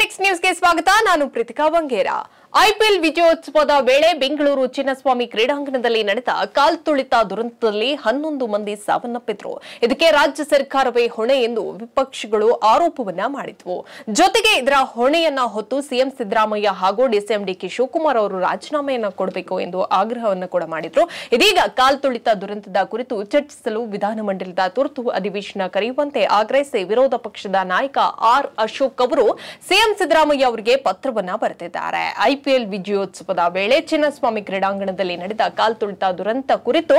Next ನ್ಯೂಸ್ಗೆ ಸ್ವಾಗತ. ನಾನು ಪ್ರೀತಿಕಾ ಬಂಗೇರ. ಐಪಿಎಲ್ ವಿಜಯೋತ್ಸವದ ವೇಳೆ ಬೆಂಗಳೂರು ಚಿನ್ನಸ್ವಾಮಿ ಕ್ರೀಡಾಂಗಣದಲ್ಲಿ ನಡೆದ ಕಾಲ್ತುಳಿತ ದುರಂತದಲ್ಲಿ 11 ಮಂದಿ ಸಾವನ್ನಪ್ಪಿದ್ರು. ಇದಕ್ಕೆ ರಾಜ್ಯ ಸರ್ಕಾರವೇ ಹೊಣೆ ಎಂದು ವಿಪಕ್ಷಗಳು ಆರೋಪವನ್ನ ಮಾಡಿದ್ವು. ಜೊತೆಗೆ ಇದರ ಹೊಣೆಯನ್ನ ಹೊತ್ತು ಸಿಎಂ ಸಿದ್ದರಾಮಯ್ಯ ಹಾಗೂ ಡಿಸಿಎಂ ಡಿಕೆ ಶಿವಕುಮಾರ್ ಅವರು ರಾಜೀನಾಮೆಯನ್ನ ಕೊಡಬೇಕು ಎಂದು ಆಗ್ರಹವನ್ನು ಕೂಡ ಮಾಡಿದ್ರು. ಇದೀಗ ಕಾಲ್ತುಳಿತ ದುರಂತದ ಕುರಿತು ಚರ್ಚಿಸಲು ವಿಧಾನಮಂಡಲದ ತುರ್ತು ಅಧಿವೇಶನ ಕರೆಯುವಂತೆ ಆಗ್ರಹಿಸಿ ವಿರೋಧ ಪಕ್ಷದ ನಾಯಕ ಆರ್ ಅಶೋಕ್ ಅವರು ಸಿಎಂ ಸಿದ್ದರಾಮಯ್ಯ ಅವರಿಗೆ ಪತ್ರವನ್ನ ಬರೆದಿದ್ದಾರೆ. ಐಪಿಎಲ್ ವಿಜಯೋತ್ಸವದ ವೇಳೆ ಚಿನ್ನಸ್ವಾಮಿ ಕ್ರೀಡಾಂಗಣದಲ್ಲಿ ನಡೆದ ಕಾಲ್ತುಳಿತ ದುರಂತ ಕುರಿತು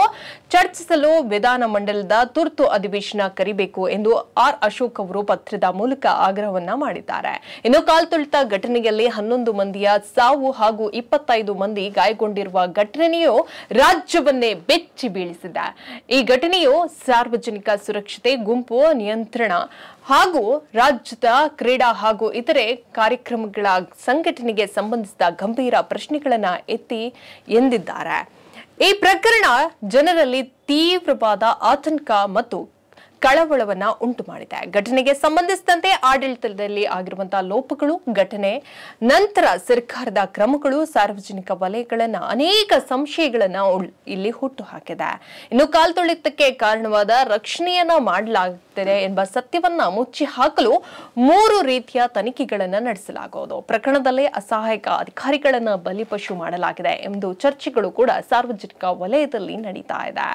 ಚರ್ಚಿಸಲು ವಿಧಾನಮಂಡಲದ ತುರ್ತು ಅಧಿವೇಶನ ಕರೆಯಬೇಕು ಎಂದು ಆರ್ ಅಶೋಕ್ ಅವರು ಪತ್ರದ ಮೂಲಕ ಆಗ್ರಹವನ್ನ ಮಾಡಿದ್ದಾರೆ. ಇನ್ನು ಕಾಲ್ತುಳಿತ ಘಟನೆಯಲ್ಲಿ 11 ಮಂದಿಯ ಸಾವು ಹಾಗೂ 25 ಮಂದಿ ಗಾಯಗೊಂಡಿರುವ ಘಟನೆಯು ರಾಜ್ಯವನ್ನೇ ಬೆಚ್ಚಿ ಬೀಳಿಸಿದೆ. ಈ ಘಟನೆಯು ಸಾರ್ವಜನಿಕ ಸುರಕ್ಷತೆ, ಗುಂಪು ನಿಯಂತ್ರಣ ಹಾಗೂ ರಾಜ್ಯದ ಕ್ರೀಡಾ ಹಾಗೂ ಇತರೆ ಕಾರ್ಯಕ್ರಮಗಳ ಸಂಘಟನೆಗೆ ಸಂಬಂಧಿಸಿದ ಗಂಭೀರ ಪ್ರಶ್ನೆಗಳನ್ನು ಎತ್ತಿ ಎಂದಿದ್ದಾರೆ. ಈ ಪ್ರಕರಣ ಜನರಲ್ಲಿ ತೀವ್ರವಾದ ಆತಂಕ ಮತ್ತು ಕಳವಳವನ್ನ ಉಂಟು ಮಾಡಿದೆ. ಘಟನೆಗೆ ಸಂಬಂಧಿಸಿದಂತೆ ಆಡಳಿತದಲ್ಲಿ ಆಗಿರುವಂತಹ ಲೋಪಗಳು, ಘಟನೆ ನಂತರ ಸರ್ಕಾರದ ಕ್ರಮಗಳು ಸಾರ್ವಜನಿಕ ವಲಯಗಳನ್ನ ಅನೇಕ ಸಂಶಯಗಳನ್ನ ಇಲ್ಲಿ ಹುಟ್ಟು ಹಾಕಿದೆ. ಇನ್ನು ಕಾಲ್ತುಳಿತಕ್ಕೆ ಕಾರಣವಾದ ರಕ್ಷಣೆಯನ್ನ ಮಾಡಲಾಗುತ್ತದೆ ಎಂಬ ಸತ್ಯವನ್ನ ಮುಚ್ಚಿ ಹಾಕಲು 3 ರೀತಿಯ ತನಿಖೆಗಳನ್ನ ನಡೆಸಲಾಗುವುದು. ಪ್ರಕರಣದಲ್ಲಿ ಅಸಹಾಯಕ ಅಧಿಕಾರಿಗಳನ್ನ ಬಲಿಪಶು ಮಾಡಲಾಗಿದೆ ಎಂದು ಚರ್ಚೆಗಳು ಕೂಡ ಸಾರ್ವಜನಿಕ ವಲಯದಲ್ಲಿ ನಡೀತಾ ಇದೆ.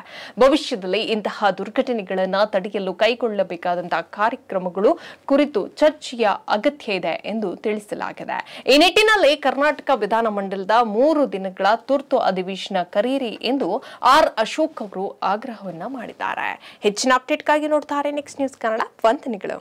ಭವಿಷ್ಯದಲ್ಲಿ ಇಂತಹ ದುರ್ಘಟನೆಗಳನ್ನ ತಡೆಯಲು ಕೈಗೊಳ್ಳಬೇಕಾದಂತಹ ಕಾರ್ಯಕ್ರಮಗಳು ಕುರಿತು ಚರ್ಚೆಯ ಅಗತ್ಯ ಇದೆ ಎಂದು ತಿಳಿಸಲಾಗಿದೆ. ಈ ನಿಟ್ಟಿನಲ್ಲಿ ಕರ್ನಾಟಕ ವಿಧಾನಮಂಡಲದ 3 ದಿನಗಳ ತುರ್ತು ಅಧಿವೇಶನ ಕರೆಯಿರಿ ಎಂದು ಆರ್ ಅಶೋಕ್ ಅವರು ಆಗ್ರಹವನ್ನ ಮಾಡಿದ್ದಾರೆ. ಹೆಚ್ಚಿನ ಅಪ್ಡೇಟ್ಗಾಗಿ ನೋಡ್ತಾರೆ ನೆಕ್ಸ್ಟ್ ನ್ಯೂಸ್ ಕನ್ನಡ. ವಂದನೆಗಳು.